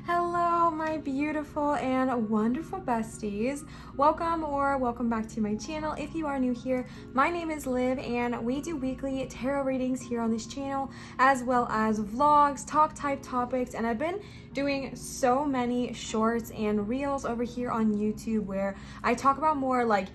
Hello, my beautiful and wonderful besties. Welcome back to my channel. If you are new here, my name is Liv and we do weekly tarot readings here on this channel, as well as vlogs, talk type topics, and I've been doing so many shorts and reels over here on YouTube where I talk about more like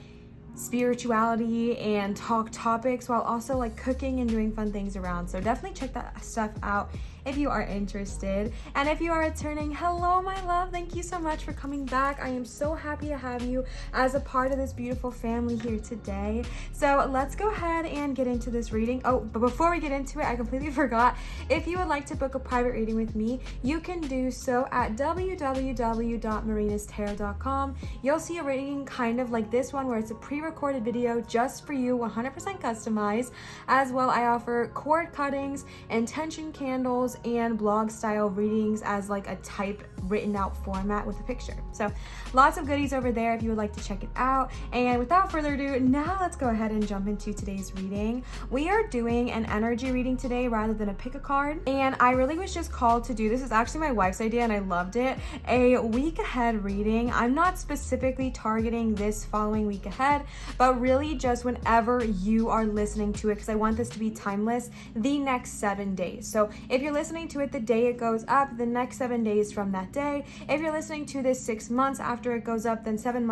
spirituality and talk topics while also like cooking and doing fun things around. So definitely check that stuff out if you are interested. And if you are returning, hello my love, thank you so much for coming back. I am so happy to have you as a part of this beautiful family here today. So let's go ahead and get into this reading. Oh, but before we get into it, I completely forgot. If you would like to book a private reading with me, you can do so at www.marinastarot.com. You'll see a reading kind of like this one where it's a pre-recorded video just for you, 100% customized. As well, I offer cord cuttings, intention candles, and blog style readings as like a type written out format with a picture. So lots of goodies over there if you would like to check it out. And without further ado, now let's go ahead and jump into today's reading. We are doing an energy reading today rather than a pick a card. And I really was just called to do this. Is actually my wife's idea and I loved it. A week ahead reading. I'm not specifically targeting this following week ahead, but really just whenever you are listening to it, because I want this to be timeless, the next 7 days. So if you're listening to it the day it goes up, the next 7 days from that day. If you're listening to this 6 months after it goes up, then 7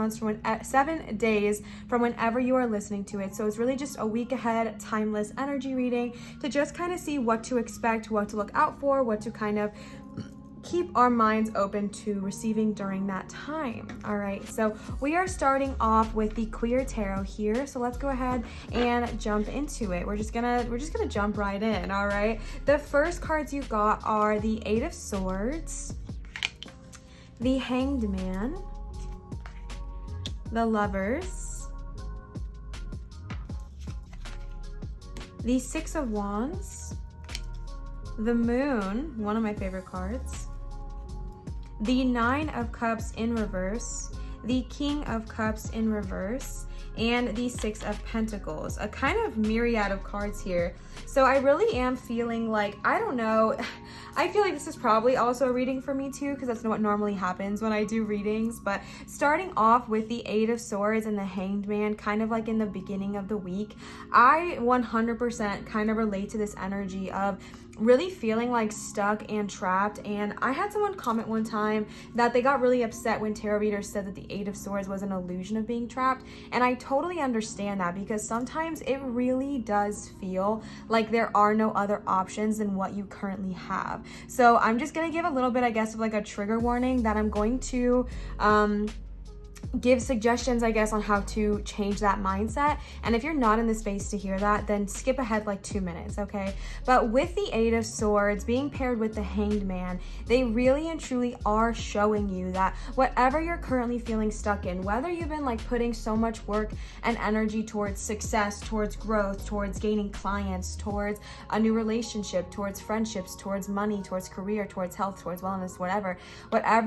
days from whenever you are listening to it. So it's really just a week ahead timeless energy reading to just kind of see what to expect, what to look out for, what to kind of keep our minds open to receiving during that time. All right, so we are starting off with the Queer Tarot here. So let's go ahead and jump into it. We're just gonna jump right in. All right, the first cards you got are the Eight of Swords, the Hanged Man, the Lovers, the Six of Wands, the Moon, one of my favorite cards, the Nine of Cups in reverse, the King of Cups in reverse, and the Six of Pentacles. A kind of myriad of cards here. So I really am feeling like, I don't know, I feel like this is probably also a reading for me too, because that's what normally happens when I do readings. But starting off with the Eight of Swords and the Hanged Man, kind of like in the beginning of the week, I 100% kind of relate to this energy of really feeling like stuck and trapped. And I had someone comment one time that they got really upset when tarot readers said that the Eight of Swords was an illusion of being trapped. And I totally understand that, because sometimes it really does feel like there are no other options than what you currently have. So I'm just gonna give a little bit, I guess, of like a trigger warning that I'm going to give suggestions, I guess, on how to change that mindset. And if you're not in the space to hear that, then skip ahead like 2 minutes, okay? But with the Eight of Swords being paired with the Hanged Man, they really and truly are showing you that whatever you're currently feeling stuck in, whether you've been like putting so much work and energy towards success, towards growth, towards gaining clients, towards a new relationship, towards friendships, towards money, towards career, towards health, towards wellness, whatever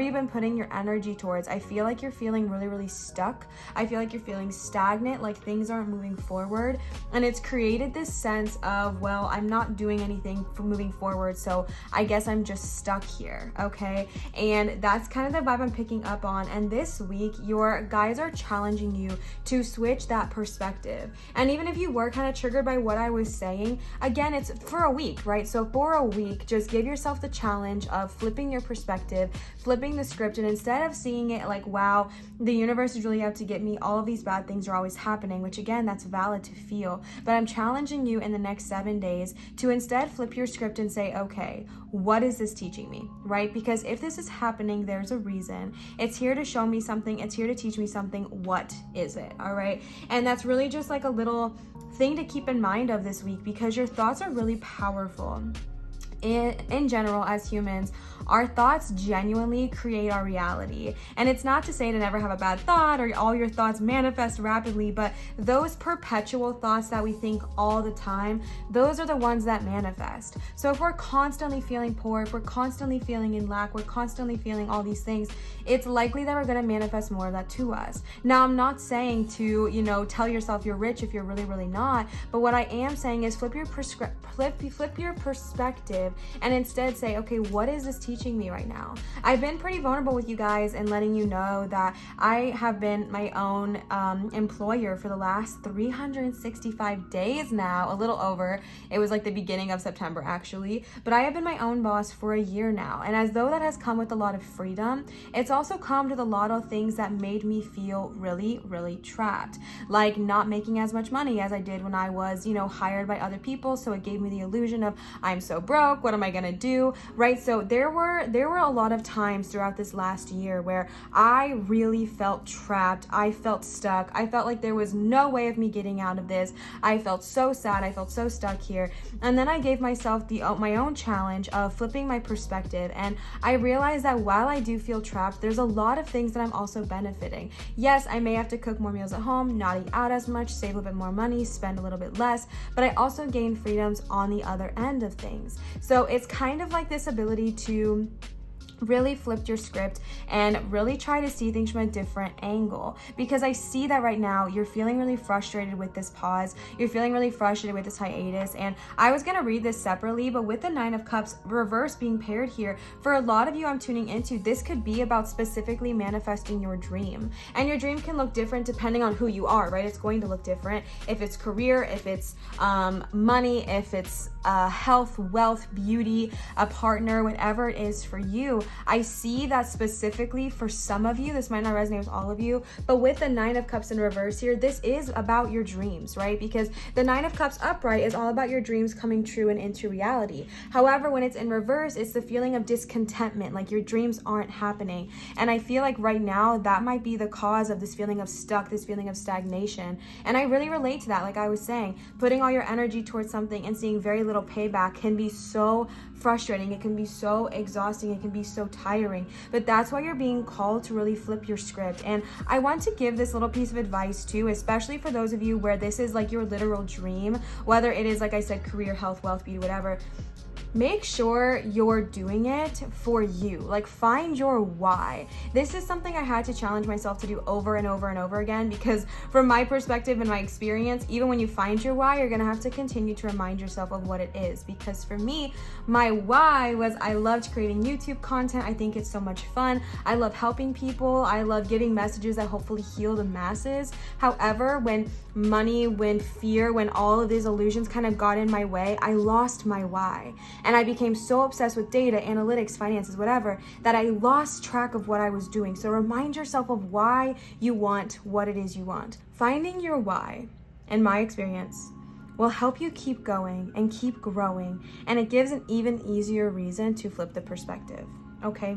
you've been putting your energy towards, I feel like you're feeling really stuck. I feel like you're feeling stagnant, like things aren't moving forward. And it's created this sense of, well, I'm not doing anything for moving forward, so I guess I'm just stuck here, okay? And that's kind of the vibe I'm picking up on. And this week, your guides are challenging you to switch that perspective. And even if you were kind of triggered by what I was saying, again, it's for a week, right? So for a week, just give yourself the challenge of flipping your perspective, flipping the script, and instead of seeing it like, wow, the universe is really out to get me, all of these bad things are always happening, which again, that's valid to feel, but I'm challenging you in the next 7 days to instead flip your script and say, okay, what is this teaching me, right? Because if this is happening, there's a reason. It's here to show me something. It's here to teach me something. What is it? All right. And that's really just like a little thing to keep in mind of this week, because your thoughts are really powerful. in general, as humans, our thoughts genuinely create our reality. And it's not to say to never have a bad thought or all your thoughts manifest rapidly, but those perpetual thoughts that we think all the time, those are the ones that manifest. So if we're constantly feeling poor, if we're constantly feeling in lack, we're constantly feeling all these things, it's likely that we're going to manifest more of that to us. Now, I'm not saying to, tell yourself you're rich if you're really, really not, but what I am saying is flip your perspective and instead say, okay, what is this teaching me right now? I've been pretty vulnerable with you guys and letting you know that I have been my own employer for the last 365 days now, a little over. It was like the beginning of September actually, but I have been my own boss for a year now. And as though that has come with a lot of freedom, it's also come with a lot of things that made me feel really, really trapped. Like not making as much money as I did when I was, hired by other people. So it gave me the illusion of I'm so broke, what am I gonna do, right? So there were a lot of times throughout this last year where I really felt trapped. I felt stuck. I felt like there was no way of me getting out of this. I felt so sad. I felt so stuck here. And then I gave myself my own challenge of flipping my perspective. And I realized that while I do feel trapped, there's a lot of things that I'm also benefiting. Yes, I may have to cook more meals at home, not eat out as much, save a little bit more money, spend a little bit less, but I also gain freedoms on the other end of things. So it's kind of like this ability to really flip your script and really try to see things from a different angle, because I see that right now you're feeling really frustrated with this pause, you're feeling really frustrated with this hiatus. And I was gonna read this separately, but with the 9 of Cups reverse being paired here, for a lot of you I'm tuning into, this could be about specifically manifesting your dream. And your dream can look different depending on who you are, right? It's going to look different if it's career, if it's money, if it's health, wealth, beauty, a partner, whatever it is for you. I see that specifically for some of you, this might not resonate with all of you, but with the 9 of Cups in reverse here, this is about your dreams, right? Because the 9 of Cups upright is all about your dreams coming true and into reality. However, when it's in reverse, it's the feeling of discontentment, like your dreams aren't happening. And I feel like right now that might be the cause of this feeling of stuck, this feeling of stagnation. And I really relate to that. Like I was saying, putting all your energy towards something and seeing very little payback can be so frustrating. It can be so exhausting. It can be so tiring. But that's why you're being called to really flip your script. And I want to give this little piece of advice too, especially for those of you where this is like your literal dream, whether it is, like I said, career, health, wealth, beauty, whatever. Make sure you're doing it for you. Like, find your why. This is something I had to challenge myself to do over and over and over again, because from my perspective and my experience, even when you find your why, you're gonna have to continue to remind yourself of what it is. Because for me, my why was I loved creating YouTube content. I think it's so much fun. I love helping people. I love giving messages that hopefully heal the masses. However, when money, when fear, when all of these illusions kind of got in my way, I lost my why. And I became so obsessed with data, analytics, finances, whatever, that I lost track of what I was doing. So remind yourself of why you want what it is you want. Finding your why, in my experience, will help you keep going and keep growing. And it gives an even easier reason to flip the perspective, okay?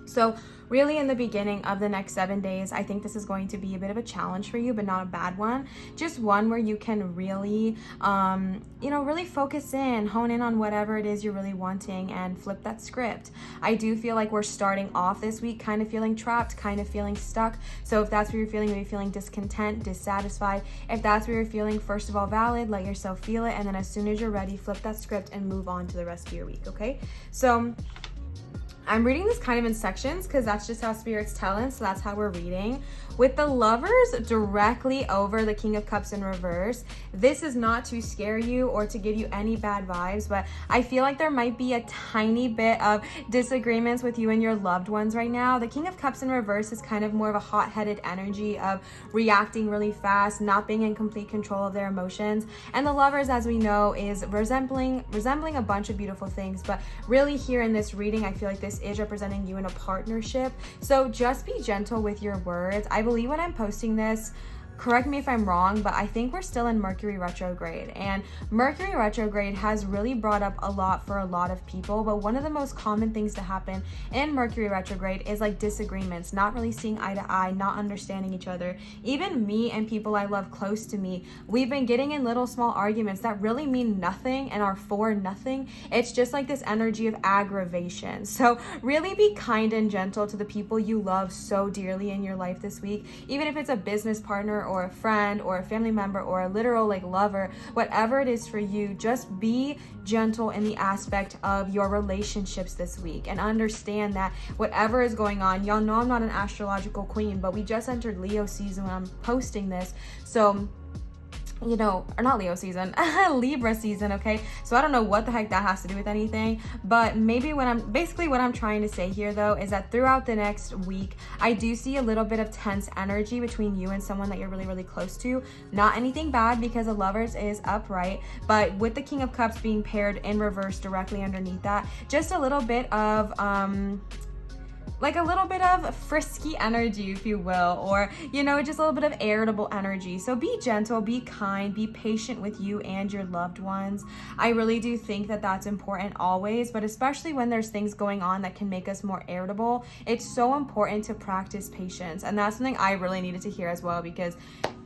So really in the beginning of the next 7 days, I think this is going to be a bit of a challenge for you, but not a bad one. Just one where you can really, really focus in, hone in on whatever it is you're really wanting and flip that script. I do feel like we're starting off this week kind of feeling trapped, kind of feeling stuck. So if that's what you're feeling, maybe feeling discontent, dissatisfied. If that's what you're feeling, first of all, valid, let yourself feel it. And then as soon as you're ready, flip that script and move on to the rest of your week, okay? So I'm reading this kind of in sections because that's just how Spirit's telling, so that's how we're reading. With the Lovers directly over the King of Cups in reverse, this is not to scare you or to give you any bad vibes, but I feel like there might be a tiny bit of disagreements with you and your loved ones right now. The King of Cups in reverse is kind of more of a hot-headed energy of reacting really fast, not being in complete control of their emotions. And the Lovers, as we know, is resembling a bunch of beautiful things, but really here in this reading, I feel like this is representing you in a partnership. So just be gentle with your words. I believe when I'm posting this, correct me if I'm wrong, but I think we're still in Mercury retrograde, and Mercury retrograde has really brought up a lot for a lot of people. But one of the most common things to happen in Mercury retrograde is like disagreements, not really seeing eye to eye, not understanding each other. Even me and people I love close to me, we've been getting in little small arguments that really mean nothing and are for nothing. It's just like this energy of aggravation. So really be kind and gentle to the people you love so dearly in your life this week, even if it's a business partner or a friend or a family member or a literal like lover, whatever it is for you. Just be gentle in the aspect of your relationships this week, and understand that whatever is going on, y'all know I'm not an astrological queen, but we just entered Leo season when I'm posting this, so you know, or not Leo season, Libra season, okay? So I don't know what the heck that has to do with anything, but maybe what I'm trying to say here though is that throughout the next week, I do see a little bit of tense energy between you and someone that you're really, really close to. Not anything bad, because the Lovers is upright, but with the King of Cups being paired in reverse directly underneath that, just a little bit of, like a little bit of frisky energy, if you will, or, you know, just a little bit of irritable energy. So be gentle, be kind, be patient with you and your loved ones. I really do think that that's important always, but especially when there's things going on that can make us more irritable, it's so important to practice patience. And that's something I really needed to hear as well, because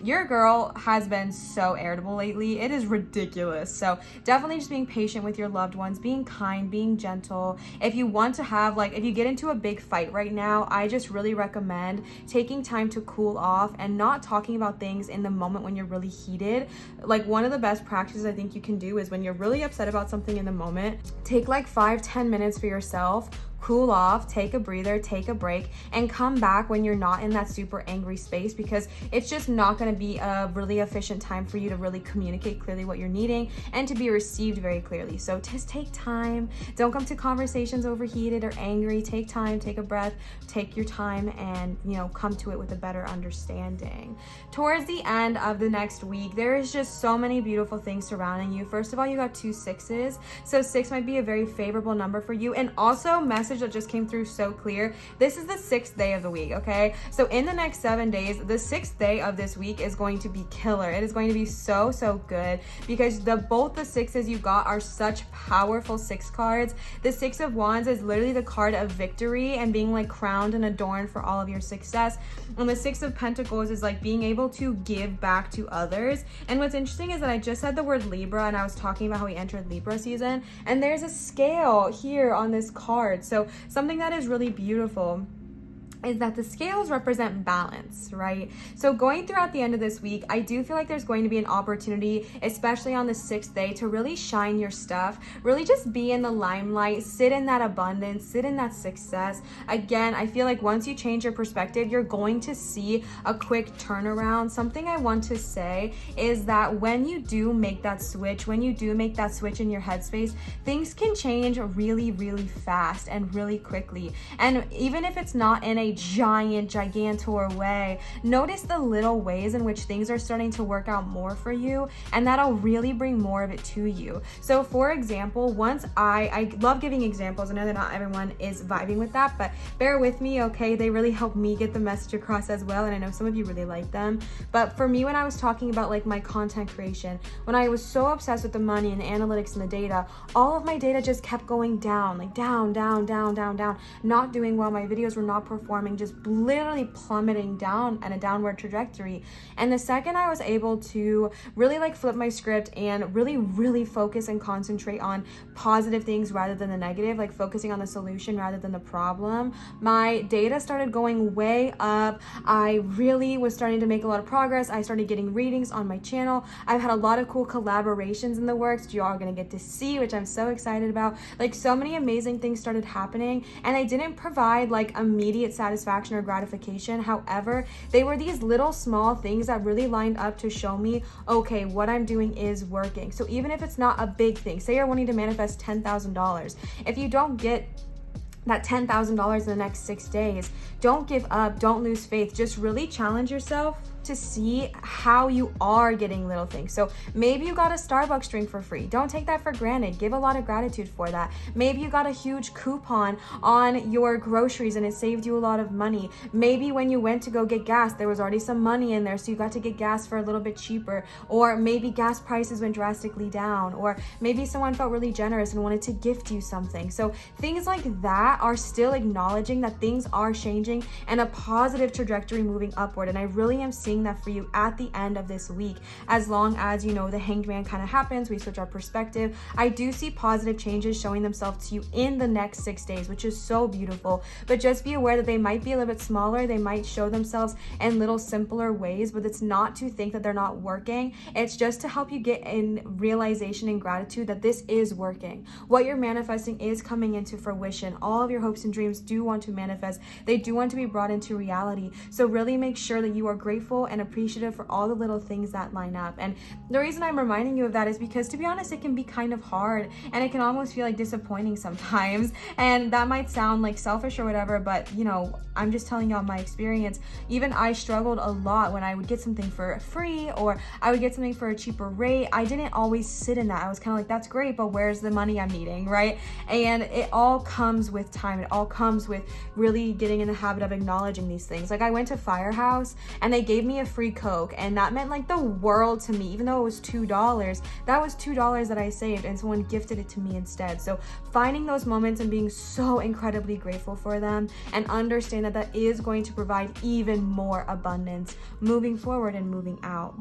your girl has been so irritable lately. It is ridiculous. So definitely just being patient with your loved ones, being kind, being gentle. If you want to have, like, if you get into a big fight right now, I just really recommend taking time to cool off and not talking about things in the moment when you're really heated. Like, one of the best practices I think you can do is when you're really upset about something in the moment, take like 5-10 minutes for yourself, cool off, take a breather, take a break, and come back when you're not in that super angry space, because it's just not going to be a really efficient time for you to really communicate clearly what you're needing and to be received very clearly. So just take time. Don't come to conversations overheated or angry. Take time, take a breath, take your time, and, you know, come to it with a better understanding. Towards the end of the next week, there is just so many beautiful things surrounding you. First of all, you got 2 6s. So 6 might be a very favorable number for you. And also, message that just came through so clear, this is the 6th day of the week, okay? So in the next 7 days, the 6th day of this week is going to be killer. It is going to be so good, because both the 6s you got are such powerful 6 cards. The 6 of Wands is literally the card of victory and being like crowned and adorned for all of your success. And the 6 of Pentacles is like being able to give back to others. And what's interesting is that I just said the word Libra, and I was talking about how we entered Libra season, and there's a scale here on this card. So something that is really beautiful is that the scales represent balance, right? So going throughout the end of this week, I do feel like there's going to be an opportunity, especially on the 6th day, to really shine your stuff, really just be in the limelight, sit in that abundance, sit in that success. Again, I feel like once you change your perspective, you're going to see a quick turnaround. Something I want to say is that when you do make that switch, in your headspace, things can change really, really fast and really quickly. And even if it's not in a gigantor way, notice the little ways in which things are starting to work out more for you, and that'll really bring more of it to you. So for example, once I love giving examples. I know that not everyone is vibing with that, but bear with me, okay? They really help me get the message across as well, and I know some of you really like them. But for me, when I was talking about like my content creation, when I was so obsessed with the money and the analytics and the data, all of my data just kept going down, like down, not doing well. My videos were not performing, just literally plummeting down and a downward trajectory. And the second I was able to really like flip my script and really focus and concentrate on positive things rather than the negative, like focusing on the solution rather than the problem, my data started going way up. I really was starting to make a lot of progress. I started getting readings on my channel. I've had a lot of cool collaborations in the works you all are gonna get to see, which I'm so excited about. Like, so many amazing things started happening, and I didn't provide like immediate satisfaction or gratification. However, they were these little small things that really lined up to show me, okay, what I'm doing is working. So even if it's not a big thing, say you're wanting to manifest $10,000, if you don't get that $10,000 in the next 6 days, don't give up, don't lose faith, just really challenge yourself to see how you are getting little things. So maybe you got a Starbucks drink for free. Don't take that for granted. Give a lot of gratitude for that. Maybe you got a huge coupon on your groceries and it saved you a lot of money. Maybe when you went to go get gas, there was already some money in there, so you got to get gas for a little bit cheaper. Or maybe gas prices went drastically down. Or maybe someone felt really generous and wanted to gift you something. So things like that are still acknowledging that things are changing and a positive trajectory moving upward. And I really am seeing that for you at the end of this week. As long as, you know, the Hanged Man kind of happens, we switch our perspective, I do see positive changes showing themselves to you in the next 6 days, which is so beautiful. But just be aware that they might be a little bit smaller. They might show themselves in little simpler ways, but it's not to think that they're not working. It's just to help you get in realization and gratitude that this is working. What you're manifesting is coming into fruition. All of your hopes and dreams do want to manifest. They do want to be brought into reality. So really make sure that you are grateful and appreciative for all the little things that line up. And the reason I'm reminding you of that is because, to be honest, it can be kind of hard and it can almost feel like disappointing sometimes. And that might sound like selfish or whatever, but you know, I'm just telling y'all my experience. Even I struggled a lot when I would get something for free or I would get something for a cheaper rate. I didn't always sit in that. I was kind of like, that's great, but where's the money I'm needing, right? And it all comes with time. It all comes with really getting in the habit of acknowledging these things. Like I went to Firehouse and they gave me a free Coke, and that meant like the world to me. Even though it was $2, that was $2 that I saved, and someone gifted it to me instead. So finding those moments and being so incredibly grateful for them, and understand that that is going to provide even more abundance moving forward and moving out.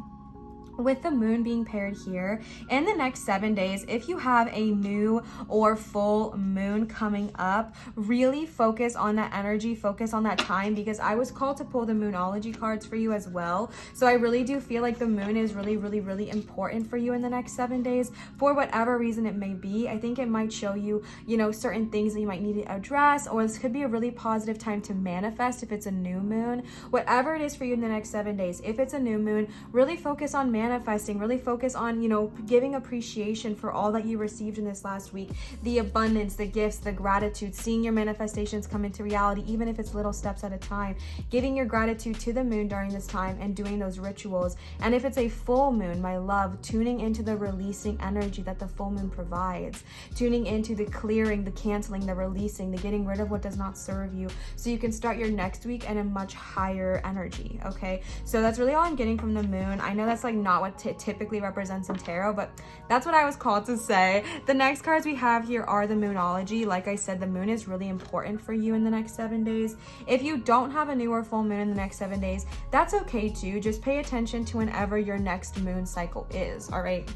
With the moon being paired here, in the next 7 days, if you have a new or full moon coming up, really focus on that energy, focus on that time, because I was called to pull the Moonology cards for you as well. So I really do feel like the moon is really, really, really important for you in the next 7 days for whatever reason it may be. I think it might show you, you know, certain things that you might need to address, or this could be a really positive time to manifest if it's a new moon. Whatever it is for you in the next 7 days, if it's a new moon, really focus on manifesting, really focus on, you know, giving appreciation for all that you received in this last week, the abundance, the gifts, the gratitude, seeing your manifestations come into reality, even if it's little steps at a time, giving your gratitude to the moon during this time and doing those rituals. And if it's a full moon, my love, tuning into the releasing energy that the full moon provides, tuning into the clearing, the canceling, the releasing, the getting rid of what does not serve you, so you can start your next week in a much higher energy. Okay, so that's really all I'm getting from the moon. I know that's like not what typically represents in tarot, but that's what I was called to say. The next cards we have here are the Moonology. Like I said, the moon is really important for you in the next 7 days. If you don't have a new or full moon in the next 7 days, that's okay too. Just pay attention to whenever your next moon cycle is, all right?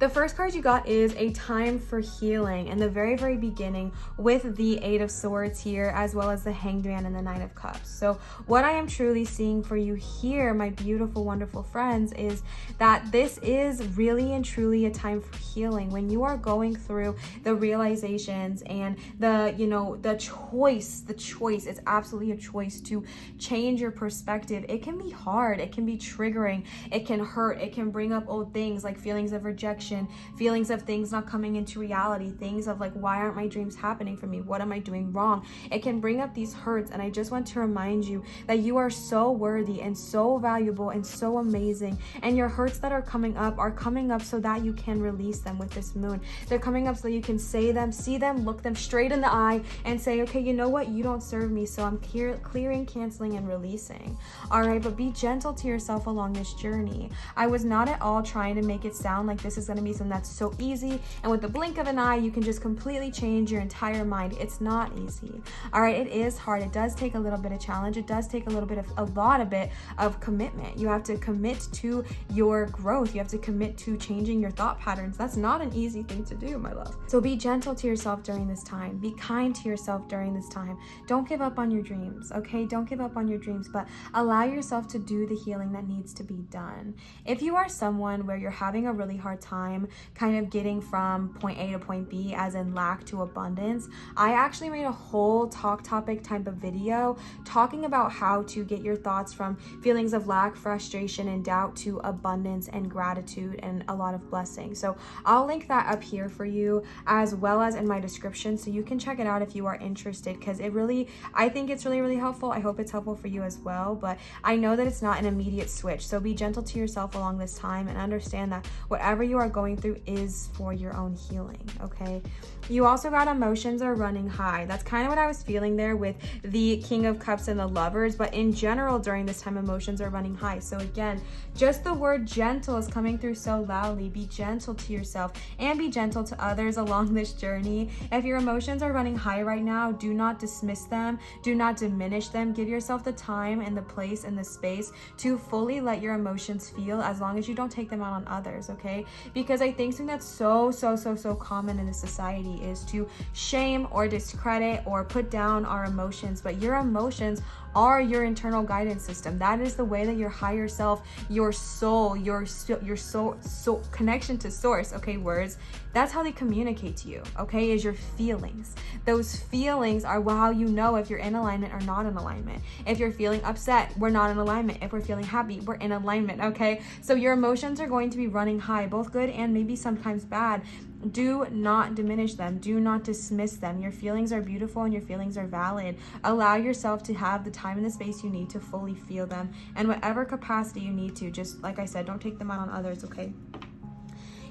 The first card you got is a time for healing in the very, very beginning with the 8 of Swords here, as well as the Hanged Man and the 9 of Cups. So what I am truly seeing for you here, my beautiful, wonderful friends, is that this is really and truly a time for healing. When you are going through the realizations and the, you know, the choice, it's absolutely a choice to change your perspective. It can be hard. It can be triggering. It can hurt. It can bring up old things like feelings of rejection, feelings of things not coming into reality, things of like, why aren't my dreams happening for me? What am I doing wrong? It can bring up these hurts, and I just want to remind you that you are so worthy and so valuable and so amazing, and your hurts that are coming up so that you can release them with this moon. They're coming up so you can say them, see them, look them straight in the eye and say, okay, you know what? You don't serve me, so I'm clearing, canceling, and releasing. All right, but be gentle to yourself along this journey. I was not at all trying to make it sound like this is going to be something that's so easy and with the blink of an eye you can just completely change your entire mind. It's not easy. All right, it is hard. It does take a little bit of challenge. It does take a lot of commitment. You have to commit to your growth. You have to commit to changing your thought patterns. That's not an easy thing to do, my love. So be gentle to yourself during this time. Be kind to yourself during this time. Don't give up on your dreams, okay? Don't give up on your dreams, but allow yourself to do the healing that needs to be done. If you are someone where you're having a really hard time time kind of getting from point A to point B, as in lack to abundance, I actually made a whole talk topic type of video talking about how to get your thoughts from feelings of lack, frustration, and doubt to abundance and gratitude and a lot of blessings. So I'll link that up here for you, as well as in my description, so you can check it out if you are interested, because I think it's really helpful. I hope it's helpful for you as well, but I know that it's not an immediate switch. So be gentle to yourself along this time and understand that whatever you are going through is for your own healing, okay? You also got emotions are running high. That's kind of what I was feeling there with the King of Cups and the Lovers, but in general during this time, emotions are running high. So again, just the word gentle is coming through so loudly. Be gentle to yourself and be gentle to others along this journey. If your emotions are running high right now, do not dismiss them. Do not diminish them. Give yourself the time and the place and the space to fully let your emotions feel, as long as you don't take them out on others, okay? Because I think something that's so common in this society is to shame or discredit or put down our emotions, but your emotions are your internal guidance system. That is the way that your higher self, your soul, your soul connection to source, okay, words, that's how they communicate to you, okay, is your feelings. Those feelings are how you know if you're in alignment or not in alignment. If you're feeling upset, we're not in alignment. If we're feeling happy, we're in alignment, okay? So your emotions are going to be running high, both good and maybe sometimes bad. Do not diminish them. Do not dismiss them. Your feelings are beautiful and your feelings are valid. Allow yourself to have the time and the space you need to fully feel them, and whatever capacity you need to. Just like I said, don't take them out on others, okay?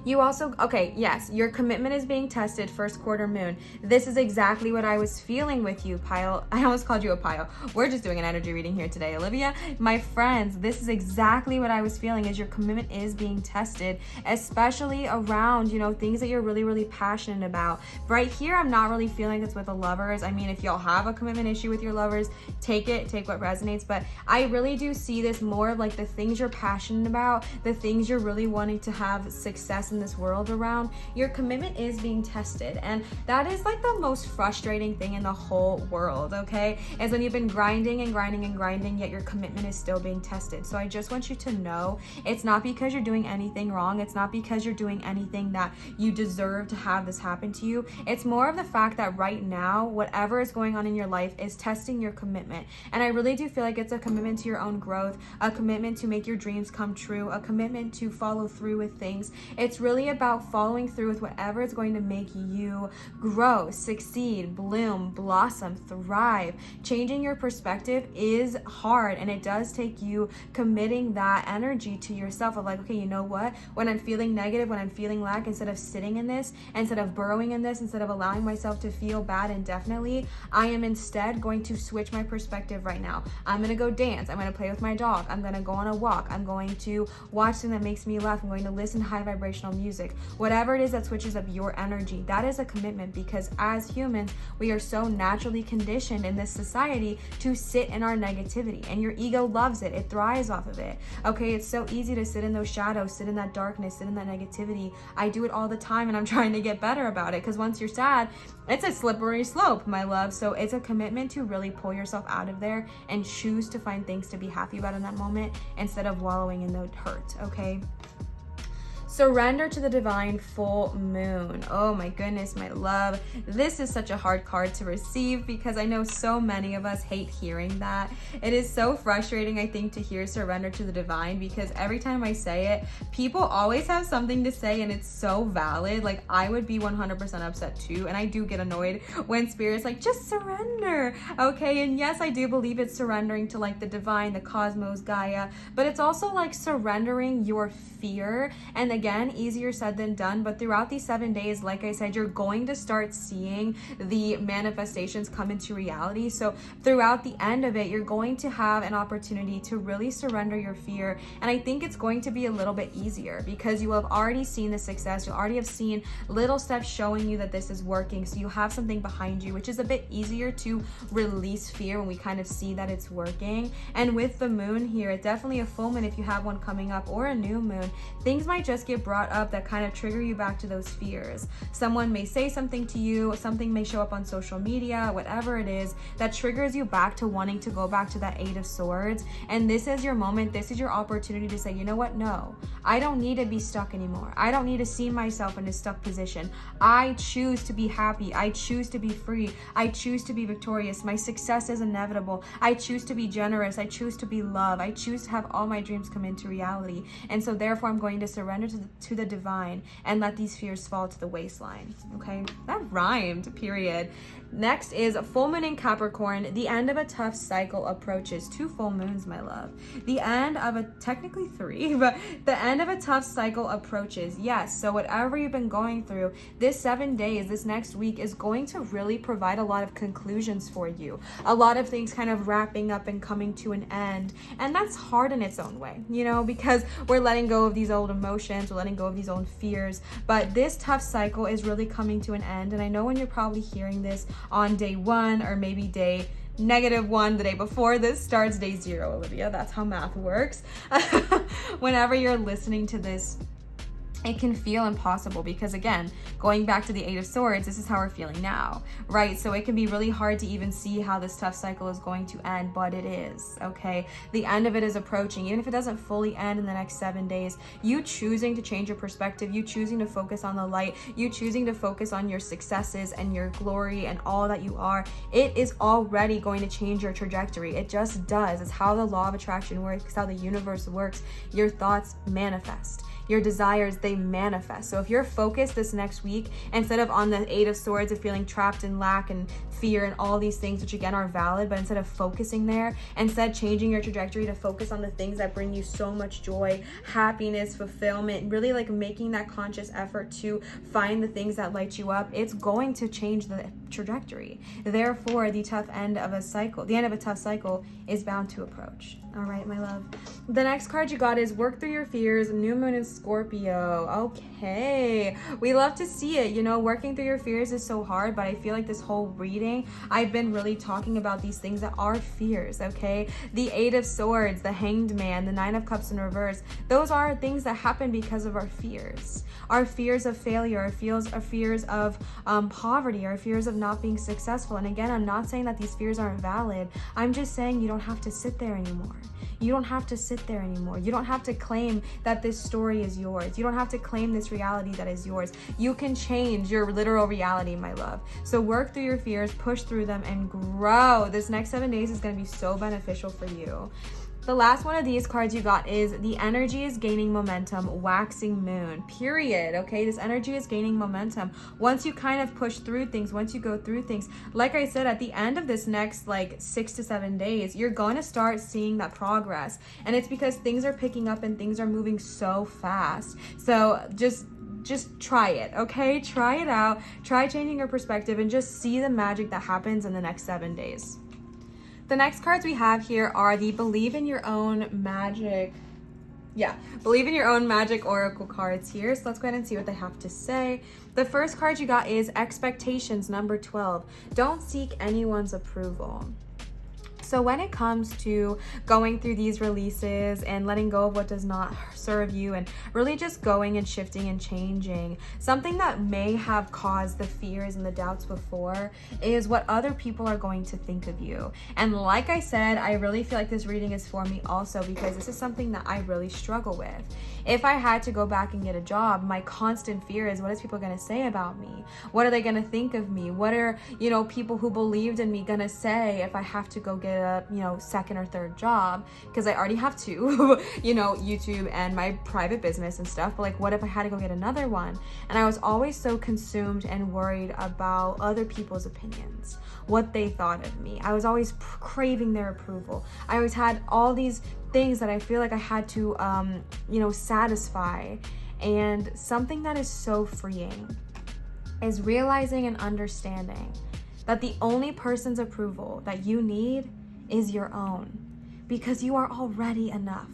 You also, okay, yes, your commitment is being tested, first quarter moon. This is exactly what I was feeling with you, Pile. I almost called you a Pile. We're just doing an energy reading here today, Olivia. My friends, this is exactly what I was feeling, is your commitment is being tested, especially around, you know, things that you're really passionate about. Right here, I'm not really feeling this with the Lovers. I mean, if y'all have a commitment issue with your lovers, take what resonates. But I really do see this more of like the things you're passionate about, the things you're really wanting to have success in this world around. Your commitment is being tested, and that is like the most frustrating thing in the whole world, okay, is when you've been grinding, yet your commitment is still being tested. So I just want you to know, it's not because you're doing anything wrong. It's not because you're doing anything that you deserve to have this happen to you. It's more of the fact that right now, whatever is going on in your life is testing your commitment. And I really do feel like it's a commitment to your own growth, a commitment to make your dreams come true, a commitment to follow through with things. It's really about following through with whatever is going to make you grow, succeed, bloom, blossom, thrive. Changing your perspective is hard, and it does take you committing that energy to yourself of like, okay, you know what? When I'm feeling negative, when I'm feeling lack, instead of sitting in this, instead of burrowing in this, instead of allowing myself to feel bad indefinitely, I am instead going to switch my perspective right now. I'm going to go dance. I'm going to play with my dog. I'm going to go on a walk. I'm going to watch something that makes me laugh. I'm going to listen to high vibrational music. Whatever it is that switches up your energy, that is a commitment, because as humans, we are so naturally conditioned in this society to sit in our negativity, and your ego loves it. It thrives off of it. Okay, it's so easy to sit in those shadows, sit in that darkness, sit in that negativity. I do it all the time, and I'm trying to get better about it, because once you're sad, it's a slippery slope, my love. So it's a commitment to really pull yourself out of there and choose to find things to be happy about in that moment instead of wallowing in the hurt, okay? Surrender to the divine full moon. Oh my goodness, my love. This is such a hard card to receive, because I know so many of us hate hearing that. It is so frustrating, I think, to hear surrender to the divine, because every time I say it, people always have something to say, and it's so valid. Like, I would be 100% upset too, and I do get annoyed when spirit's like, just surrender, okay? And yes, I do believe it's surrendering to like the divine, the cosmos, Gaia, but it's also like surrendering your fear. And again, easier said than done, but throughout these 7 days, like I said, you're going to start seeing the manifestations come into reality. So throughout the end of it, you're going to have an opportunity to really surrender your fear. And I think it's going to be a little bit easier, because you have already seen the success. You already have seen little steps showing you that this is working. So you have something behind you, which is a bit easier to release fear when we kind of see that it's working. And with the moon here, it's definitely a full moon if you have one coming up, or a new moon, things might just get get brought up that kind of trigger you back to those fears. Someone may say something to you, something may show up on social media, whatever it is that triggers you back to wanting to go back to that Eight of Swords. And this is your moment. This is your opportunity to say, you know what? No, I don't need to be stuck anymore. I don't need to see myself in a stuck position. I choose to be happy. I choose to be free. I choose to be victorious. My success is inevitable. I choose to be generous. I choose to be love. I choose to have all my dreams come into reality. And so therefore I'm going to surrender to the divine and let these fears fall to the waistline. Okay, that rhymed, period. Next is full moon in Capricorn. The end of a tough cycle approaches. 2 full moons, my love. The end of technically 3, but the end of a tough cycle approaches. Yes, so whatever you've been going through, this 7 days, this next week is going to really provide a lot of conclusions for you. A lot of things kind of wrapping up and coming to an end. And that's hard in its own way, you know, because we're letting go of these old emotions, we're letting go of these old fears. But this tough cycle is really coming to an end. And I know when you're probably hearing this on day 1 or maybe day -1, the day before this starts, day 0, Olivia. That's how math works. Whenever you're listening to this, it can feel impossible because, again, going back to the Eight of Swords, this is how we're feeling now, right? So it can be really hard to even see how this tough cycle is going to end, but it is, okay? The end of it is approaching. Even if it doesn't fully end in the next 7 days, you choosing to change your perspective, you choosing to focus on the light, you choosing to focus on your successes and your glory and all that you are, it is already going to change your trajectory. It just does. It's how the law of attraction works. It's how the universe works. Your thoughts manifest. Your desires, they manifest. So if you're focused this next week, instead of on the Eight of Swords of feeling trapped in lack and fear and all these things, which again are valid, but instead of focusing there, instead changing your trajectory to focus on the things that bring you so much joy, happiness, fulfillment, really like making that conscious effort to find the things that light you up, it's going to change the trajectory. Therefore, the end of a tough cycle is bound to approach. All right, my love. The next card you got is work through your fears, new moon in Scorpio. Okay, we love to see it. You know, working through your fears is so hard, but I feel like this whole reading, I've been really talking about these things that are fears, okay? The Eight of Swords, the Hanged Man, the Nine of Cups in reverse, those are things that happen because of our fears. Our fears of failure, our fears of poverty, our fears of not being successful. And again, I'm not saying that these fears aren't valid. I'm just saying you don't have to sit there anymore. You don't have to sit there anymore. You don't have to claim that this story is yours. You don't have to claim this reality that is yours. You can change your literal reality, my love. So work through your fears, push through them, and grow. This next 7 days is going to be so beneficial for you. The last one of these cards you got is the energy is gaining momentum, waxing moon, period. Okay, this energy is gaining momentum. Once you kind of push through things, once you go through things, like I said, at the end of this next like 6 to 7 days, you're going to start seeing that progress. And it's because things are picking up and things are moving so fast. So just try it, okay? Try it out. Try changing your perspective and just see the magic that happens in the next 7 days. The next cards we have here are the Believe in Your Own Magic. Believe in Your Own Magic Oracle cards here. So let's go ahead and see what they have to say. The first card you got is Expectations, number 12. Don't seek anyone's approval. So when it comes to going through these releases and letting go of what does not serve you and really just going and shifting and changing, something that may have caused the fears and the doubts before is what other people are going to think of you. And like I said, I really feel like this reading is for me also because this is something that I really struggle with. If I had to go back and get a job, my constant fear is, what is people going to say about me? What are they going to think of me? What are, people who believed in me going to say if I have to go get a, second or third job? Because I already have two, YouTube and my private business and stuff. But like, what if I had to go get another one? And I was always so consumed and worried about other people's opinions, what they thought of me. I was always craving their approval. I always had all these things that I feel like I had to, satisfy. And something that is so freeing is realizing and understanding that the only person's approval that you need is your own, because you are already enough.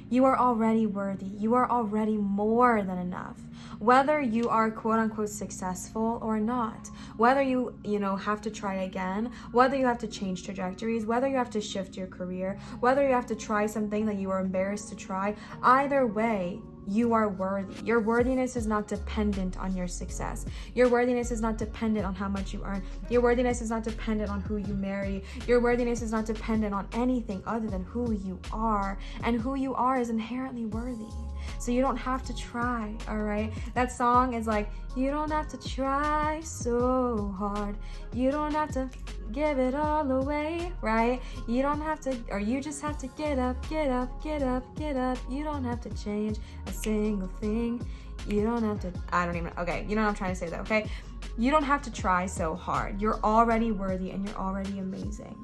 You are already worthy. You are already more than enough. Whether you are quote unquote successful or not, whether you have to try again, whether you have to change trajectories, whether you have to shift your career, whether you have to try something that you are embarrassed to try, either way, You are worthy. Your worthiness is not dependent on your success. Your worthiness is not dependent on how much you earn. Your worthiness is not dependent on who you marry. Your worthiness is not dependent on anything other than who you are. And who you are is inherently worthy. So you don't have to try, all right? That song is like, you don't have to try so hard. You don't have to give it all away, right? You don't have to, or you just have to get up, get up, get up, get up. You don't have to change a single thing. You don't have to, okay, you know what I'm trying to say though, okay? You don't have to try so hard. You're already worthy and you're already amazing.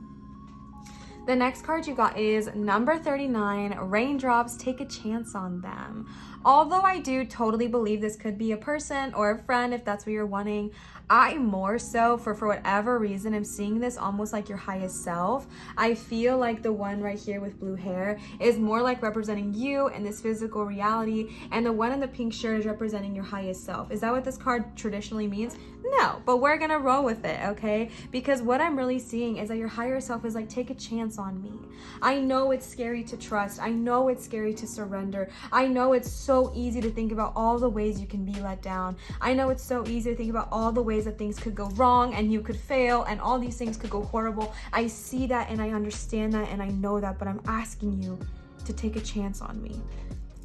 The next card you got is number 39, Raindrops, Take a Chance on Them. Although I do totally believe this could be a person or a friend if that's what you're wanting, I more so, for whatever reason, I'm seeing this almost like your highest self. I feel like the one right here with blue hair is more like representing you in this physical reality, and the one in the pink shirt is representing your highest self. Is that what this card traditionally means? No, but we're gonna roll with it, okay? Because what I'm really seeing is that your higher self is like, take a chance on me. I know it's scary to trust. I know it's scary to surrender. I know it's so easy to think about all the ways you can be let down. I know it's so easy to think about all the ways that things could go wrong and you could fail and all these things could go horrible. I see that and I understand that and I know that, but I'm asking you to take a chance on me.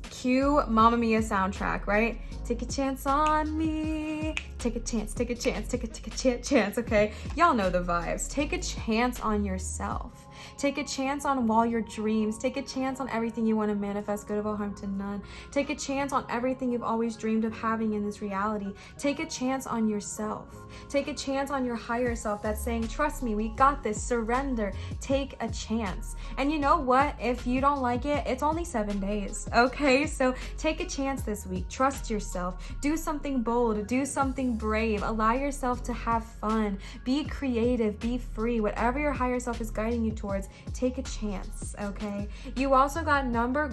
Cue Mamma Mia soundtrack, right? Take a chance on me. Take a chance, take a chance, take a chance, okay? Y'all know the vibes. Take a chance on yourself. Take a chance on all your dreams. Take a chance on everything you want to manifest, good of all harm to none. Take a chance on everything you've always dreamed of having in this reality. Take a chance on yourself. Take a chance on your higher self that's saying, trust me, we got this, surrender. Take a chance. And you know what? If you don't like it, it's only 7 days, okay? So take a chance this week. Trust yourself. Do something bold. Do something brave. Allow yourself to have fun. Be creative. Be free. Whatever your higher self is guiding you towards, take a chance, okay? You also got number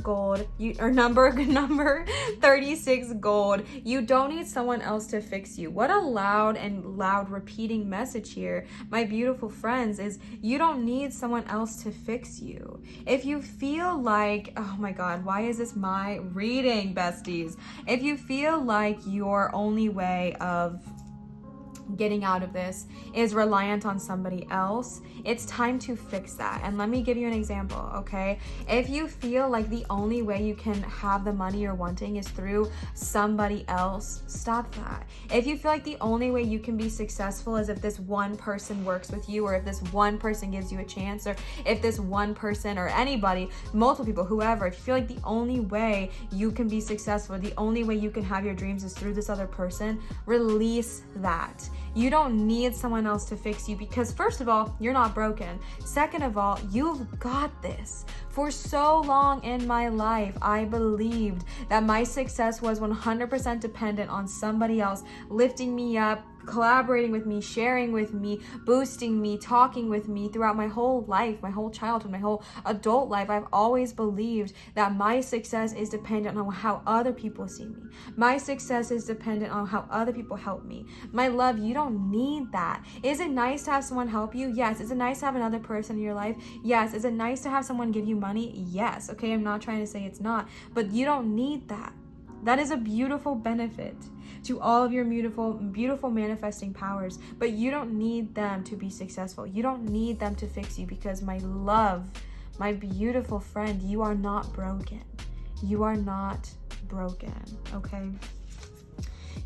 36 gold. You don't need someone else to fix you. What a loud repeating message here, my beautiful friends, is you don't need someone else to fix you. If you feel like, oh my God, why is this my reading, besties? If you feel like your only way of getting out of this is reliant on somebody else, it's time to fix that. And let me give you an example, okay? If you feel like the only way you can have the money you're wanting is through somebody else, stop that. If you feel like the only way you can be successful is if this one person works with you, or if this one person gives you a chance, or if this one person or anybody, multiple people, whoever, if you feel like the only way you can be successful, the only way you can have your dreams is through this other person, release that. You don't need someone else to fix you, because first of all, you're not broken. Second of all, you've got this. For so long in my life, I believed that my success was 100% dependent on somebody else lifting me up, collaborating with me, sharing with me, boosting me, talking with me throughout my whole life, my whole childhood, my whole adult life. I've always believed that my success is dependent on how other people see me. My success is dependent on how other people help me. My love, you don't need that. Is it nice to have someone help you? Yes. Is it nice to have another person in your life? Yes. Is it nice to have someone give you money? Yes. Okay, I'm not trying to say it's not, but you don't need that. That is a beautiful benefit to all of your beautiful manifesting powers, but you don't need them to be successful. You don't need them to fix you, because my love, my beautiful friend, you are not broken. You are not broken, okay?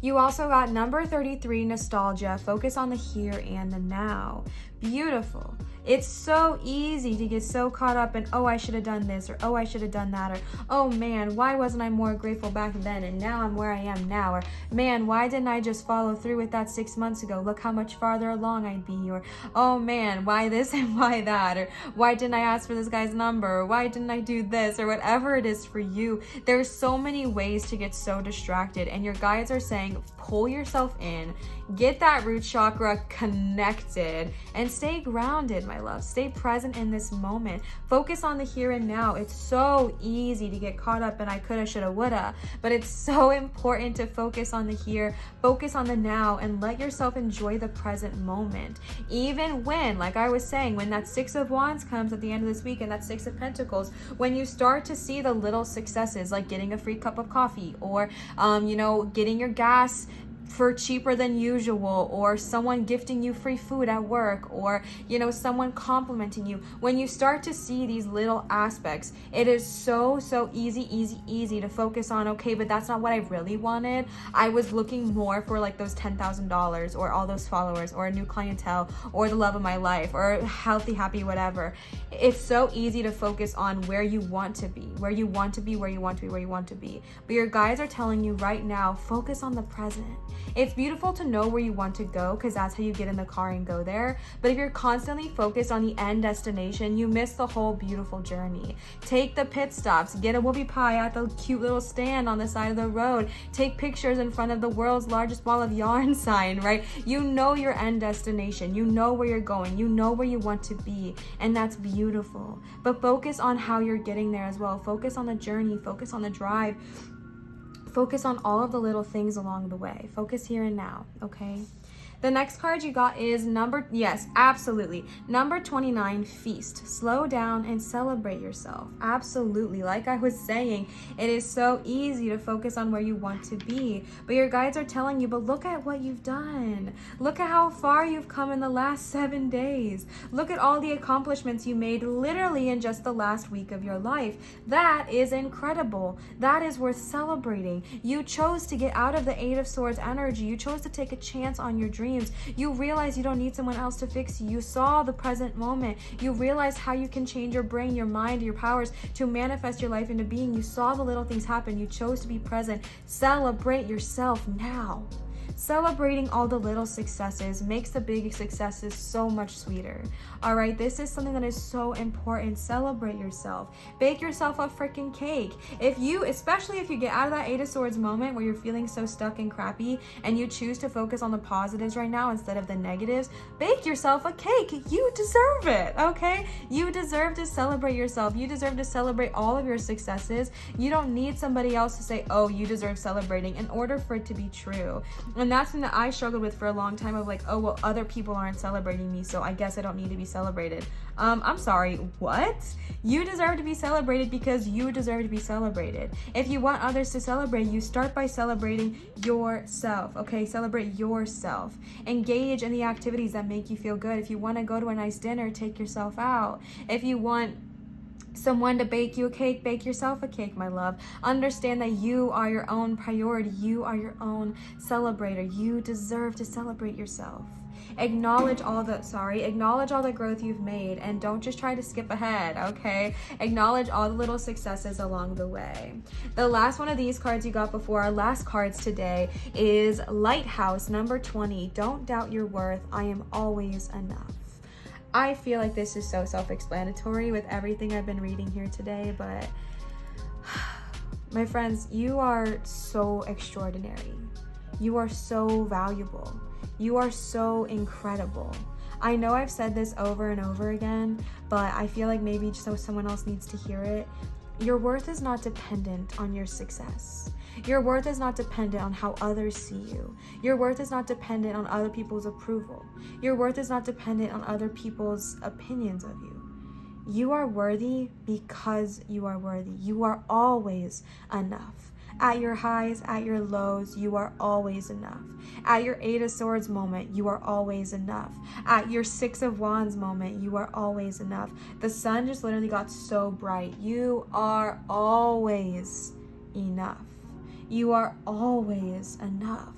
You also got number 33, nostalgia, focus on the here and the now. Beautiful. It's so easy to get so caught up in, oh, I should have done this, or oh, I should have done that, or oh man, why wasn't I more grateful back then and now I'm where I am now, or man, why didn't I just follow through with that 6 months ago? Look how much farther along I'd be, or oh man, why this and why that, or why didn't I ask for this guy's number, or why didn't I do this, or whatever it is for you. There's so many ways to get so distracted, and your guides are saying, pull yourself in, get that root chakra connected, and stay grounded, my love. Stay present in this moment. Focus on the here and now. It's so easy to get caught up in I coulda, shoulda, woulda, but it's so important to focus on the here, focus on the now, and let yourself enjoy the present moment. Even when, like I was saying, when that Six of Wands comes at the end of this week and that Six of Pentacles, when you start to see the little successes, like getting a free cup of coffee, or getting your gas for cheaper than usual, or someone gifting you free food at work, or someone complimenting you, when you start to see these little aspects, it is so easy to focus on, okay, but that's not what I really wanted. I was looking more for like those $10,000 or all those followers or a new clientele or the love of my life or healthy, happy, whatever. It's so easy to focus on where you want to be. But your guides are telling you right now, focus on the present. It's beautiful to know where you want to go, because that's how you get in the car and go there. But if you're constantly focused on the end destination, you miss the whole beautiful journey. Take the pit stops, get a whoopie pie at the cute little stand on the side of the road, take pictures in front of the world's largest ball of yarn sign, right? You know your end destination, you know where you're going, you know where you want to be, and that's beautiful. But focus on how you're getting there as well. Focus on the journey, focus on the drive. Focus on all of the little things along the way. Focus here and now, okay? The next card you got is number 29, Feast. Slow down and celebrate yourself. Absolutely. Like I was saying, it is so easy to focus on where you want to be, but your guides are telling you, but look at what you've done. Look at how far you've come in the last 7 days. Look at all the accomplishments you made literally in just the last week of your life. That is incredible. That is worth celebrating. You chose to get out of the Eight of Swords energy. You chose to take a chance on your dreams. You realize you don't need someone else to fix you. You saw the present moment. You realized how you can change your brain, your mind, your powers to manifest your life into being. You saw the little things happen. You chose to be present. Celebrate yourself now. Celebrating all the little successes makes the big successes so much sweeter. All right, this is something that is so important. Celebrate yourself. Bake yourself a freaking cake. Especially if you get out of that Eight of Swords moment where you're feeling so stuck and crappy and you choose to focus on the positives right now instead of the negatives, bake yourself a cake. You deserve it, okay? You deserve to celebrate yourself. You deserve to celebrate all of your successes. You don't need somebody else to say, oh, you deserve celebrating, in order for it to be true. And that's something that I struggled with for a long time, of like, oh, well, other people aren't celebrating me, so I guess I don't need to be celebrated. I'm sorry, what? You deserve to be celebrated because you deserve to be celebrated. If you want others to celebrate you, start by celebrating yourself, okay? Celebrate yourself. Engage in the activities that make you feel good. If you want to go to a nice dinner, take yourself out. If you want someone to bake you a cake, bake yourself a cake, my love. Understand that you are your own priority. You are your own celebrator. You deserve to celebrate yourself. Acknowledge all the growth you've made, and don't just try to skip ahead, okay? Acknowledge all the little successes along the way. The last one of these cards you got before our last cards today is Lighthouse, number 20. Don't doubt your worth. I am always enough. I feel like this is so self-explanatory with everything I've been reading here today, but my friends, you are so extraordinary. You are so valuable. You are so incredible. I know I've said this over and over again, but I feel like maybe so someone else needs to hear it. Your worth is not dependent on your success. Your worth is not dependent on how others see you. Your worth is not dependent on other people's approval. Your worth is not dependent on other people's opinions of you. You are worthy because you are worthy. You are always enough. At your highs, at your lows, you are always enough. At your Eight of Swords moment, you are always enough. At your Six of Wands moment, you are always enough. The sun just literally got so bright. You are always enough. You are always enough.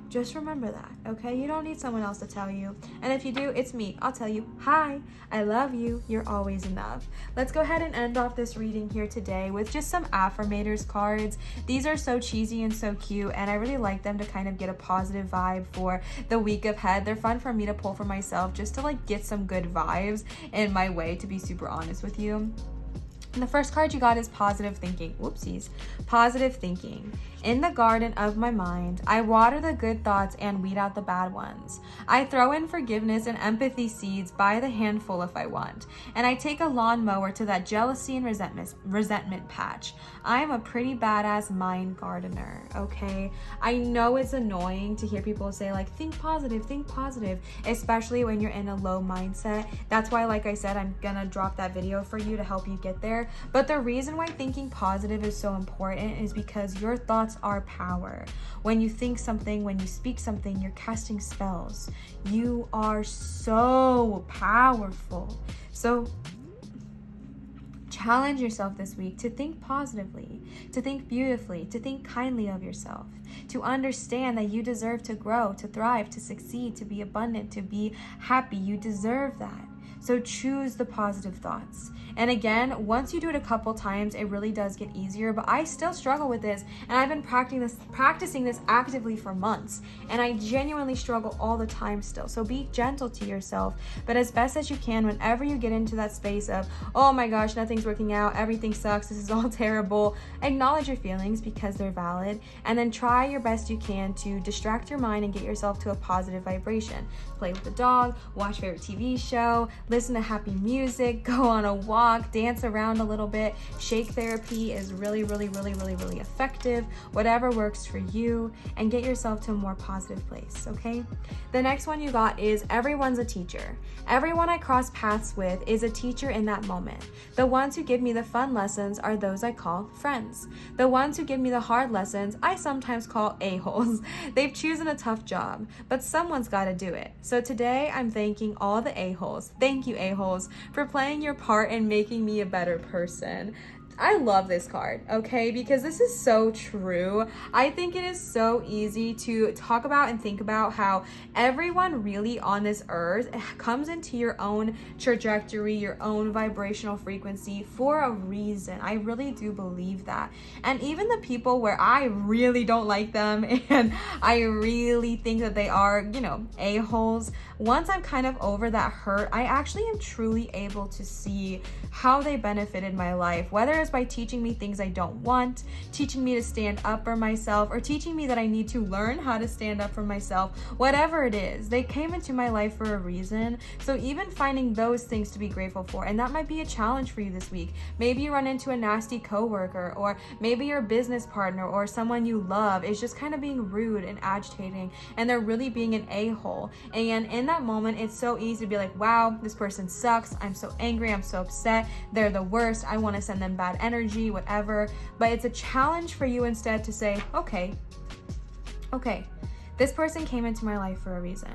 Just remember that, okay? You don't need someone else to tell you. And if you do, it's me. I'll tell you, hi, I love you. You're always enough. Let's go ahead and end off this reading here today with just some affirmators cards. These are so cheesy and so cute, and I really like them to kind of get a positive vibe for the week ahead. They're fun for me to pull for myself just to like get some good vibes in my way, to be super honest with you. And the first card you got is positive thinking. Whoopsies. Positive thinking. In the garden of my mind, I water the good thoughts and weed out the bad ones. I throw in forgiveness and empathy seeds by the handful if I want. And I take a lawnmower to that jealousy and resentment patch. I am a pretty badass mind gardener, okay? I know it's annoying to hear people say like, think positive, especially when you're in a low mindset. That's why, like I said, I'm gonna drop that video for you to help you get there. But the reason why thinking positive is so important is because your thoughts are power. When you think something, when you speak something, you're casting spells. You are so powerful. So challenge yourself this week to think positively, to think beautifully, to think kindly of yourself, to understand that you deserve to grow, to thrive, to succeed, to be abundant, to be happy. You deserve that. So choose the positive thoughts. And again, once you do it a couple times, it really does get easier, but I still struggle with this, and I've been practicing this actively for months, and I genuinely struggle all the time still. So be gentle to yourself, but as best as you can, whenever you get into that space of, oh my gosh, nothing's working out, everything sucks, this is all terrible, acknowledge your feelings because they're valid, and then try your best you can to distract your mind and get yourself to a positive vibration. Play with the dog, watch favorite TV show, listen to happy music, go on a walk, dance around a little bit. Shake therapy is really effective. Whatever works for you, and get yourself to a more positive place, okay? The next one you got is everyone's a teacher. Everyone I cross paths with is a teacher in that moment. The ones who give me the fun lessons are those I call friends. The ones who give me the hard lessons I sometimes call a-holes. They've chosen a tough job, but someone's got to do it. So today I'm thanking all the a-holes. Thank you, a-holes, for playing your part in making me a better person. I love this card, okay, because this is so true. I think it is so easy to talk about and think about how everyone really on this earth comes into your own trajectory, your own vibrational frequency for a reason. I really do believe that. And even the people where I really don't like them and I really think that they are, you know, a-holes, once I'm kind of over that hurt, I actually am truly able to see how they benefited my life, whether it's by teaching me things I don't want, teaching me to stand up for myself, or teaching me that I need to learn how to stand up for myself. Whatever it is, they came into my life for a reason. So even finding those things to be grateful for, and that might be a challenge for you this week. Maybe you run into a nasty coworker, or maybe your business partner or someone you love is just kind of being rude and agitating, and they're really being an a-hole. And in that moment, it's so easy to be like, wow, this person sucks. I'm so angry. I'm so upset. They're the worst. I want to send them bad energy, whatever. But it's a challenge for you instead to say, okay, this person came into my life for a reason.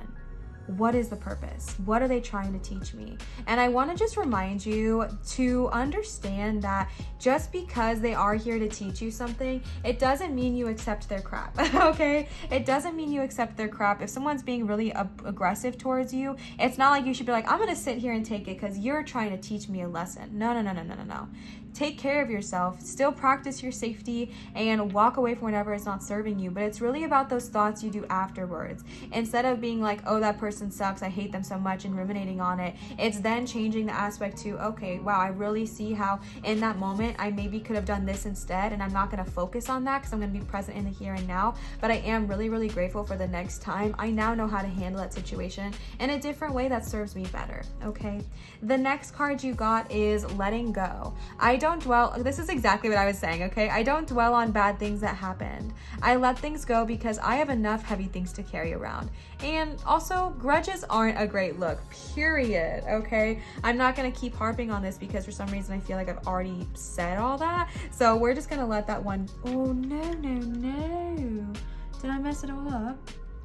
What is the purpose? What are they trying to teach me? And I want to just remind you to understand that just because they are here to teach you something, it doesn't mean you accept their crap, okay? It doesn't mean you accept their crap. If someone's being really aggressive towards you, it's not like you should be like, I'm going to sit here and take it because you're trying to teach me a lesson. No. Take care of yourself, still practice your safety, and walk away from whatever is not serving you. But it's really about those thoughts you do afterwards. Instead of being like, oh, that person sucks, I hate them so much, and ruminating on it, it's then changing the aspect to, okay, wow, I really see how in that moment I maybe could have done this instead, and I'm not going to focus on that because I'm going to be present in the here and now. But I am really grateful for the next time. I now know how to handle that situation in a different way that serves me better, okay? The next card you got is letting go. This is exactly what I was saying, okay? I don't dwell on bad things that happened. I let things go because I have enough heavy things to carry around. And also, grudges aren't a great look, period, okay? I'm not gonna keep harping on this because for some reason I feel like I've already said all that. So we're just gonna let that one, oh no. Did I mess it all up?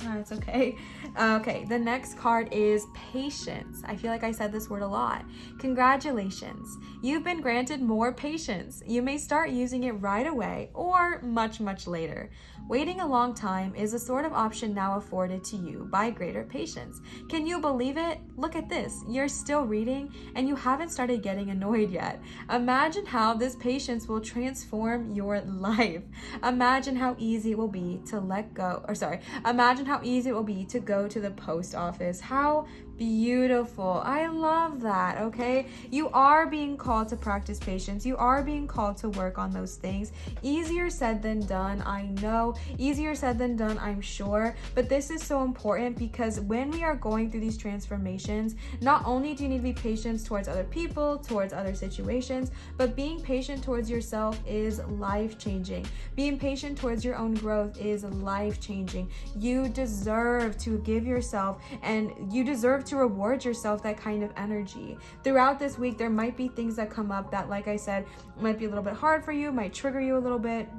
No, it's okay. Okay, the next card is patience. I feel like I said this word a lot. Congratulations. You've been granted more patience. You may start using it right away or much later. Waiting a long time is a sort of option now afforded to you by greater patience. Can you believe it? Look at this. You're still reading and you haven't started getting annoyed yet. Imagine how this patience will transform your life. Imagine how easy it will be to imagine how easy it will be to go to the post office, how Beautiful. I love that, okay? You are being called to practice patience. You are being called to work on those things. Easier said than done, I know. Easier said than done, I'm sure. But this is so important because when we are going through these transformations, not only do you need to be patient towards other people, towards other situations, but being patient towards yourself is life-changing. Being patient towards your own growth is life-changing. You deserve to give yourself, and you deserve to reward yourself that kind of energy. Throughout this week, there might be things that come up that, like I said, might be a little bit hard for you, might trigger you a little bit,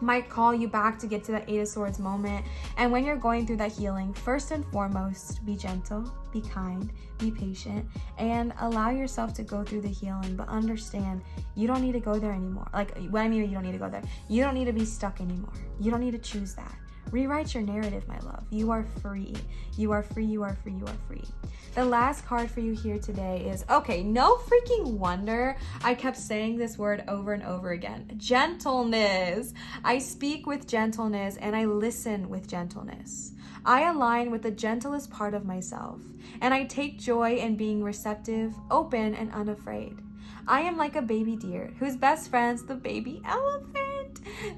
might call you back to get to that 8 of Swords moment. And when you're going through that healing, first and foremost, be gentle, be kind, be patient, and allow yourself to go through the healing. But understand, you don't need to go there anymore. Like, what I mean, you don't need to go there. You don't need to be stuck anymore. You don't need to choose that. Rewrite your narrative, my love. You are free. You are free, you are free, you are free. The last card for you here today is, okay, no freaking wonder I kept saying this word over and over again. Gentleness. I speak with gentleness and I listen with gentleness. I align with the gentlest part of myself, and I take joy in being receptive, open, and unafraid. I am like a baby deer whose best friend's the baby elephant.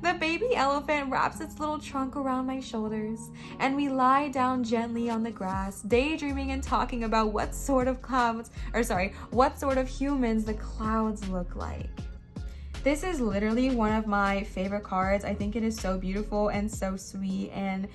The baby elephant wraps its little trunk around my shoulders, and we lie down gently on the grass, daydreaming and talking about what sort of humans the clouds look like. This is literally one of my favorite cards. I think it is so beautiful and so sweet, and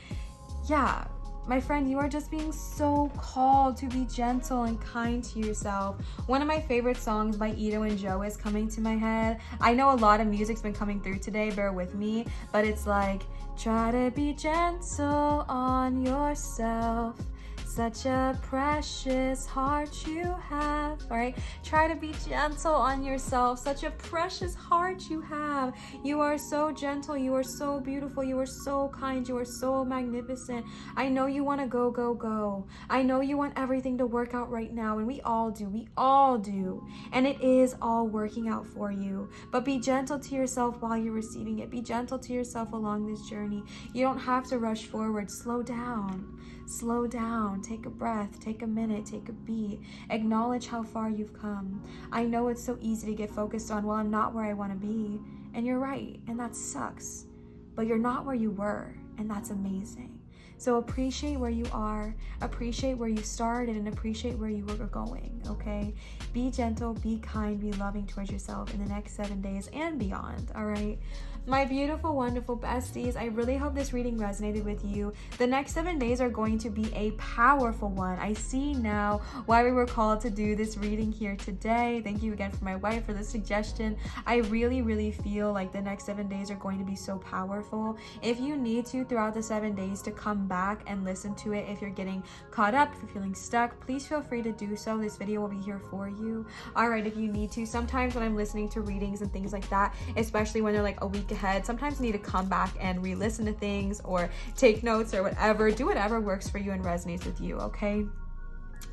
yeah, my friend, you are just being so called to be gentle and kind to yourself. One of my favorite songs by Ito and Joe is coming to my head. I know a lot of music's been coming through today, bear with me, but it's like, try to be gentle on yourself. Such a precious heart you have, all right? Try to be gentle on yourself. Such a precious heart you have. You are so gentle. You are so beautiful. You are so kind. You are so magnificent. I know you want to go, go, go. I know you want everything to work out right now, and we all do. We all do. And it is all working out for you. But be gentle to yourself while you're receiving it. Be gentle to yourself along this journey. You don't have to rush forward. Slow down. Slow down, take a breath, take a minute, take a beat, acknowledge how far you've come. I know it's so easy to get focused on, well, I'm not where I want to be, and you're right, and that sucks, but you're not where you were, and that's amazing. So appreciate where you are, appreciate where you started, and appreciate where you were going, okay? Be gentle, be kind, be loving towards yourself in the next 7 days and beyond, all right? My beautiful, wonderful besties, I really hope this reading resonated with you. The next 7 days are going to be a powerful one. I see now why we were called to do this reading here today. Thank you again for my wife for the suggestion. I really, really feel like the next 7 days are going to be so powerful. If you need to, throughout the 7 days, to come back and listen to it, if you're getting caught up, if you're feeling stuck, please feel free to do so. This video will be here for you. All right, if you need to, sometimes when I'm listening to readings and things like that, especially when they're like a week ahead, sometimes you need to come back and re-listen to things or take notes or whatever. Do whatever works for you and resonates with you, okay?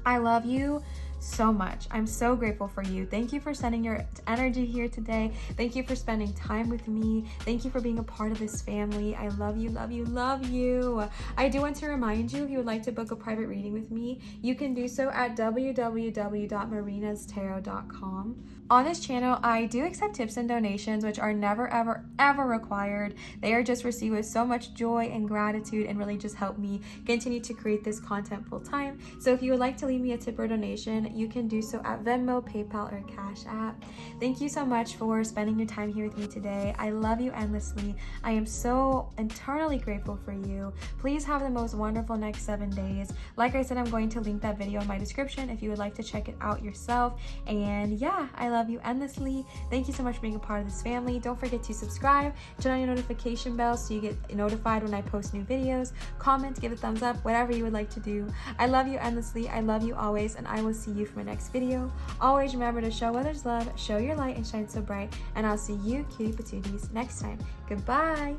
I love you so much. I'm so grateful for you. Thank you for sending your energy here today. Thank you for spending time with me. Thank you for being a part of this family. I love you, love you, love you. I do want to remind you, if you would like to book a private reading with me, you can do so at www.marinastarot.com. On this channel, I do accept tips and donations, which are never, ever, ever required. They are just received with so much joy and gratitude and really just help me continue to create this content full time. So if you would like to leave me a tip or donation, you can do so at Venmo, PayPal, or Cash App. Thank you so much for spending your time here with me today. I love you endlessly. I am so eternally grateful for you. Please have the most wonderful next 7 days. Like I said, I'm going to link that video in my description if you would like to check it out yourself. And yeah, I love you endlessly. Thank you so much for being a part of this family. Don't forget to subscribe, turn on your notification bell so you get notified when I post new videos. Comment, give a thumbs up, whatever you would like to do. I love you endlessly. I love you always, and I will see you for my next video. Always remember to show others love, show your light, and shine so bright. And I'll see you, cutie patooties, next time. Goodbye.